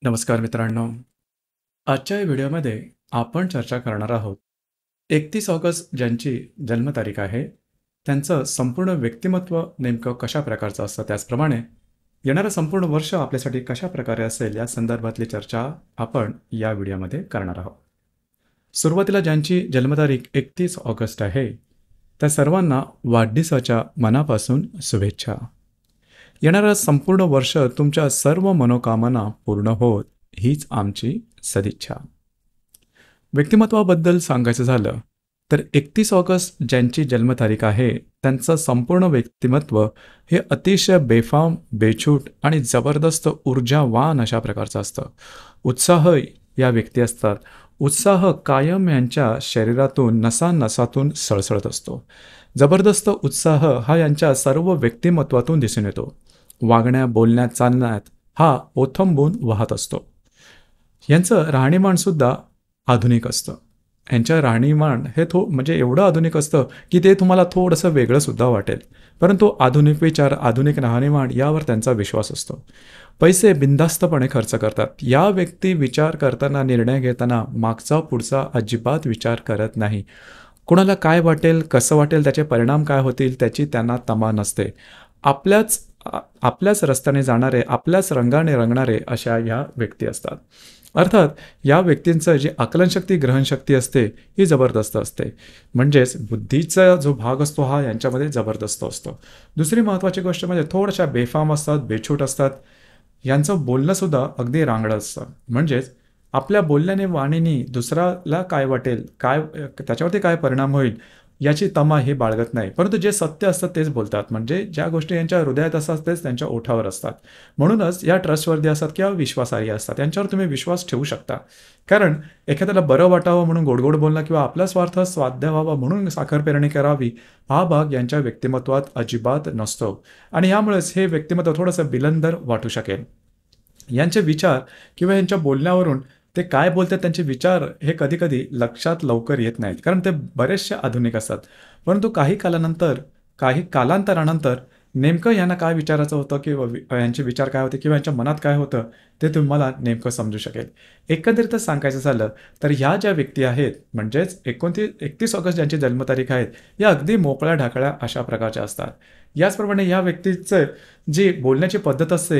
नमस्कार मित्रांनो. आजच्या या व्हिडिओमध्ये आपण चर्चा करणार आहोत 31 ऑगस्ट ज्यांची जन्मतारीख आहे, त्यांचं संपूर्ण व्यक्तिमत्व नेमकं कशा प्रकारचं असतं, त्याचप्रमाणे येणारं संपूर्ण वर्ष आपल्यासाठी कशा प्रकारे असेल या संदर्भातली चर्चा आपण या व्हिडिओमध्ये करणार आहोत. सुरुवातीला ज्यांची जन्मतारीख 31 ऑगस्ट आहे, त्या सर्वांना वाढदिवसाच्या मनापासून शुभेच्छा. येणारं संपूर्ण वर्ष तुमच्या सर्व मनोकामना पूर्ण होत हीच आमची सदिच्छा. व्यक्तिमत्वाबद्दल सांगायचं झालं तर 31 ऑगस्ट ज्यांची जन्मतारीख आहे, त्यांचं संपूर्ण व्यक्तिमत्व हे अतिशय बेफाम, बेछूट आणि जबरदस्त ऊर्जावान अशा प्रकारचं असतं. उत्साह या व्यक्ती असतात. उत्साह कायम यांच्या शरीरातून नसानसातून सळसळत असतो. जबरदस्त उत्साह हा यांच्या सर्व व्यक्तिमत्वातून दिसून येतो. वागण्या, बोलण्यात, चालण्यात हा ओथंबून वाहत असतो. यांचं राहणीमानसुद्धा आधुनिक असतं. यांचं राहणीमान हे म्हणजे एवढं आधुनिक असतं की ते तुम्हाला थोडंसं वेगळंसुद्धा वाटेल. परंतु आधुनिक विचार, आधुनिक राहणीमान यावर त्यांचा विश्वास असतो. पैसे बिनधास्तपणे खर्च करतात. या व्यक्ती विचार करताना, निर्णय घेताना मागचा पुढचा अजिबात विचार करत नाही. कुणाला काय वाटेल, कसं वाटेल, त्याचे परिणाम काय होतील त्याची त्यांना तमा नसते. आपल्याच रस्त्याने जाणारे, आपल्याच रंगाने रंगणारे अशा या व्यक्ती असतात. अर्थात या व्यक्तींचं जी आकलनशक्ती, ग्रहणशक्ती असते ही जबरदस्त असते. म्हणजेच बुद्धीचा जो भाग असतो हा यांच्यामध्ये जबरदस्त असतो. दुसरी महत्त्वाची गोष्ट म्हणजे थोड्याशा बेफाम असतात, बेछूट असतात. यांचं बोलणंसुद्धा अगदी रांगडं असतं. म्हणजेच आपल्या बोलण्याने, वाणीने दुसऱ्याला काय वाटेल, काय त्याच्यावरती काय परिणाम होईल याची तमा हे बाळगत नाही. परंतु जे सत्य असतं तेच बोलतात. म्हणजे ज्या गोष्टी यांच्या हृदयात असतात तेच त्यांच्या ओठावर असतात. म्हणूनच या ट्रस्टवर्दी असतात किंवा विश्वासार्ह असतात. यांच्यावर तुम्ही विश्वास ठेवू शकता. कारण एखाद्याला बरं वाटावं म्हणून गोडगोड बोलणं किंवा आपला स्वार्थ साध्य व्हावा म्हणून साखरपेरणी करावी हा भाग यांच्या व्यक्तिमत्वात अजिबात नसतो. आणि यामुळेच हे व्यक्तिमत्व थोडंसं बिलंदर वाटू शकेल. यांचे विचार किंवा यांच्या बोलण्यावरून ते काय बोलतात, त्यांचे विचार हे कधीकधी लक्षात लवकर येत नाहीत. कारण ते बरेचसे आधुनिक असतात. परंतु काही कालांतरानंतर नेमकं यांना काय विचारायचं होतं किंवा यांचे विचार काय होते किंवा यांच्या मनात काय होतं ते तुम्हाला नेमकं समजू शकेल. एकंदरीतच सांगायचं झालं तर ह्या ज्या व्यक्ती आहेत, म्हणजेच 31 ऑगस्ट ज्यांची जन्मतारीख आहेत, या अगदी मोकळ्या ढाकळ्या अशा प्रकारच्या असतात. याचप्रमाणे या व्यक्तीचं जी बोलण्याची पद्धत असते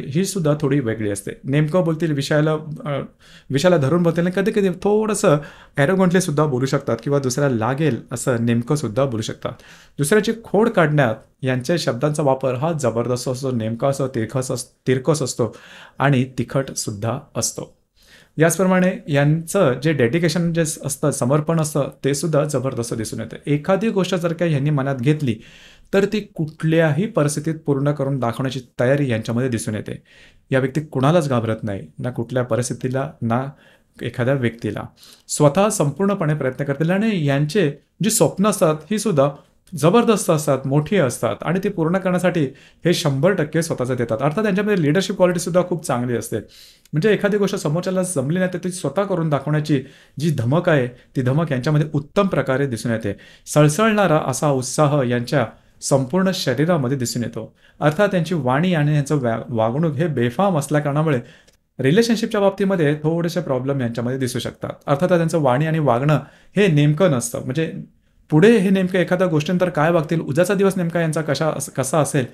ही सुद्धा थोडी वेगळी असते. नेमकं बोलतील, विषयाला धरून बोलतील, कधी कधी थोडंसं ॲरोगंटली सुद्धा बोलू शकतात किंवा दुसऱ्याला लागेल असं नेमकं सुद्धा बोलू शकतात. दुसऱ्याची खोड काढण्यात यांच्या शब्दांचा वापर हा जबरदस्त असतो, नेमका असतो, तिरकस असतो आणि तिखट सुद्धा असतो. याचप्रमाणे यांचं जे डेडिकेशन जे असतं, समर्पण असतं, ते सुद्धा जबरदस्त दिसून येतं. एखादी गोष्ट जर काही यांनी मनात घेतली तर ती कुठल्याही परिस्थितीत पूर्ण करून दाखवण्याची तयारी यांच्यामध्ये दिसून येते. या व्यक्ती कुणालाच घाबरत नाही, ना कुठल्या परिस्थितीला, ना एखाद्या व्यक्तीला. स्वतः संपूर्णपणे प्रयत्न करतील आणि यांचे जी स्वप्न असतात ही सुद्धा जबरदस्त असतात, मोठी असतात आणि ती पूर्ण करण्यासाठी हे 100% स्वतःचं देतात. अर्थात त्यांच्यामध्ये लिडरशिप क्वालिटीसुद्धा खूप चांगली असते. म्हणजे एखादी गोष्ट समोरच्याला जमली नाही तर ती स्वतः करून दाखवण्याची जी धमक आहे, ती धमक यांच्यामध्ये उत्तम प्रकारे दिसून येते. सळसळणारा असा उत्साह यांच्या संपूर्ण शरीरामध्ये दिसून येतो. अर्थात त्यांची वाणी आणि यांचं वागणूक हे बेफाम असल्या कारणामुळे रिलेशनशिपच्या बाबतीमध्ये थोडेसे प्रॉब्लेम यांच्यामध्ये दिसू शकतात. अर्थात त्यांचं वाणी आणि वागणं हे नेमकं नसतं. म्हणजे पुढे हे नेमकं एखाद्या गोष्टींतर काय वागतील, उद्याचा दिवस नेमका यांचा कसा असेल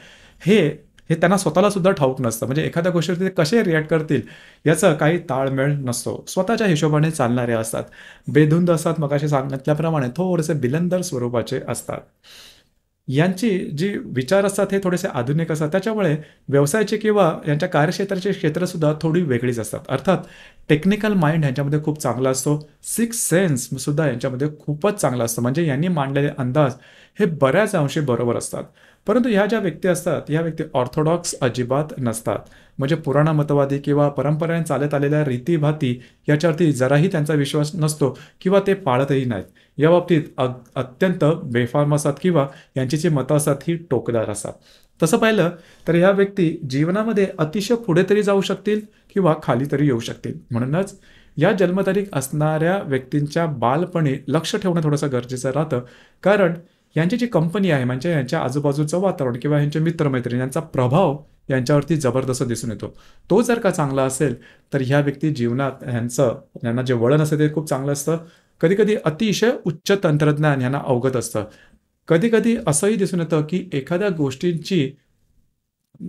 हे त्यांना स्वतःला सुद्धा ठाऊक नसतं. म्हणजे एखाद्या गोष्टीवरती ते कसे रिॲक्ट करतील याचं काही ताळमेळ नसतो. स्वतःच्या हिशोबाने चालणारे असतात, बेधुंद असतात, मगाशी सांगितल्याप्रमाणे थोडेसे बिलंदर स्वरूपाचे असतात. यांची जी विचार असतात हे थोडेसे आधुनिक असतात. त्याच्यामुळे व्यवसायाचे किंवा यांच्या कार्यक्षेत्राचे क्षेत्रसुद्धा थोडी वेगळीच असतात. अर्थात टेक्निकल माइंड यांच्यामध्ये खूप चांगला असतो. सिक्स सेन्स सुद्धा यांच्यामध्ये खूपच चांगला असतं. म्हणजे यांनी मांडलेले अंदाज हे बऱ्याच अंशी बरोबर असतात. परंतु ह्या ज्या व्यक्ती असतात या व्यक्ती ऑर्थोडॉक्स अजिबात नसतात. म्हणजे पुराणमतवादी किंवा परंपरेने चालत आलेल्या रीतीभाती याच्यावरती जराही त्यांचा विश्वास नसतो किंवा ते पाळतही नाहीत. या बाबतीत अत्यंत बेफाम असतात किंवा यांची जी मतं असतात ही टोकदार असतात. तसं पाहिलं तर ह्या व्यक्ती जीवनामध्ये अतिशय पुढे तरी जाऊ शकतील किंवा खाली तरी येऊ शकतील. म्हणूनच या जन्मतारीख असणाऱ्या व्यक्तींच्या बालपणी लक्ष ठेवणं थोडंसं गरजेचं राहतं. कारण यांची जी कंपनी आहे, म्हणजे यांच्या आजूबाजूचं वातावरण किंवा यांचे मित्रमैत्रिणी यांचा प्रभाव यांच्यावरती जबरदस्त दिसून येतो. तो जर का चांगला असेल तर ह्या व्यक्ती जीवनात यांना जे वळण असतं ते खूप चांगलं असतं. कधी-कधी अतिशय उच्च तंत्रज्ञान यांना अवगत असतं. कधी-कधी असंही दिसून येतं, की एखाद्या गोष्टींची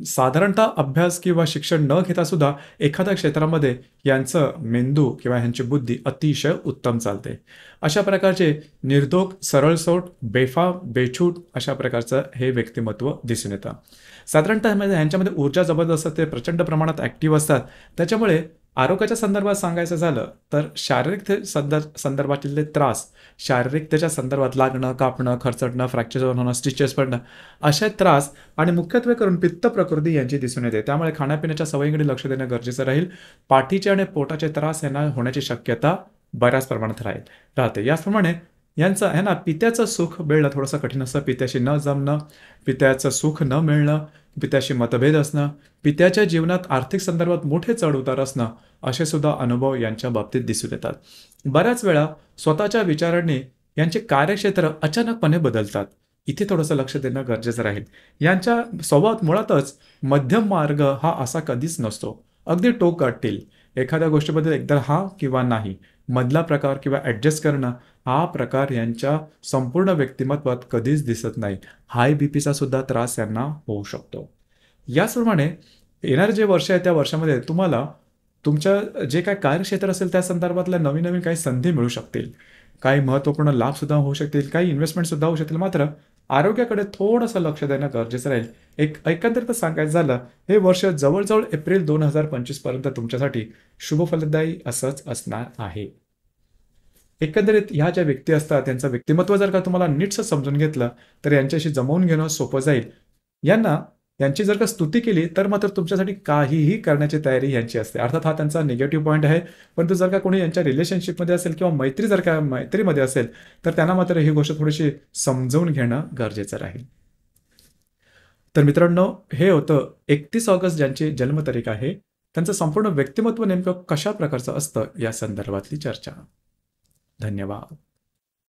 साधारणतः अभ्यास किंवा शिक्षण न घेता सुद्धा एखाद्या क्षेत्रामध्ये यांचं मेंदू किंवा ह्यांची बुद्धी अतिशय उत्तम चालते. अशा प्रकारचे निर्धोक, सरळसोट, बेफाम, बेछूट अशा प्रकारचं हे व्यक्तिमत्व दिसून येतं. साधारणतः ह्यांच्यामध्ये ऊर्जा जबरदस्त असते, प्रचंड प्रमाणात ॲक्टिव्ह असतात. त्याच्यामुळे आरोग्याच्या संदर्भात सांगायचं झालं तर शारीरिक संदर्भातील त्रास, शारीरिकतेच्या संदर्भात लागणं, कापणं, खरचटणं, फ्रॅक्चर होणं, स्टिचेस पडणं असे त्रास आणि मुख्यत्वे करून पित्त प्रकृती यांची दिसून येते. त्यामुळे खाण्यापिण्याच्या सवयींकडे लक्ष देणं गरजेचं राहील. पाठीचे आणि पोटाचे त्रास यांना होण्याची शक्यता बऱ्याच प्रमाणात राहते. याचप्रमाणे ह्यांना पित्याचं सुख मिळणं थोडंसं कठीण असतं. पित्याशी न जमणं, पित्याचं सुख न मिळणं, पित्याशी मतभेद असणं, पित्याच्या जीवनात आर्थिक संदर्भात मोठे चढ-उतार असणं असे सुद्धा अनुभव यांच्या बाबतीत दिसून येतात. बऱ्याच वेळा स्वतःच्या विचारांनी यांचे कार्यक्षेत्र अचानकपणे बदलतात. इथे थोडंसं लक्ष देणं गरजेचं राहील. यांच्या स्वभावात मुळातच मध्यम मार्ग हा असा कधीच नसतो. अगदी टोक गाठतील. एखाद्या गोष्टीबद्दल एकदा हां किंवा नाही, मधला प्रकार किंवा ॲडजस्ट करणं हा प्रकार यांच्या संपूर्ण व्यक्तिमत्वात कधीच दिसत नाही. हाय बीपीचा सुद्धा त्रास यांना होऊ शकतो. याचप्रमाणे येणारे जे वर्ष आहे त्या वर्षामध्ये तुम्हाला तुमच्या जे काही कार्यक्षेत्र असेल त्या संदर्भातल्या नवीन-नवीन काही संधी मिळू शकतील. काही महत्त्वपूर्ण लाभसुद्धा होऊ शकतील, काही इन्व्हेस्टमेंटसुद्धा होऊ शकतील. मात्र आरोग्याकडे थोडंसं लक्ष देणं गरजेचं राहील. एकंदरीत सांगायचं झालं, हे वर्ष जवळ-जवळ एप्रिल 2025 पर्यंत तुमच्यासाठी शुभफलदायी असंच असणार आहे. एकंदरीत ह्या ज्या व्यक्ती असतात त्यांचं व्यक्तिमत्व जर का तुम्हाला नीटसं समजून घेतलं तर यांच्याशी जमवून घेणं सोपं जाईल. यांची जर का स्तुती केली तर मात्र तुमच्यासाठी काहीही करण्याची तयारी यांची असते. अर्थात हा त्यांचा निगेटिव्ह पॉईंट आहे. परंतु जर का कोणी यांच्या रिलेशनशिपमध्ये असेल किंवा मैत्रीमध्ये असेल तर त्यांना मात्र ही गोष्ट थोडीशी समजवून घेणं गरजेचं राहील. तर मित्रांनो, हे होतं 31 ऑगस्ट ज्यांची जन्मतारीख आहे त्यांचं संपूर्ण व्यक्तिमत्व नेमकं कशा प्रकारचं असतं या संदर्भातली चर्चा. धन्यवाद.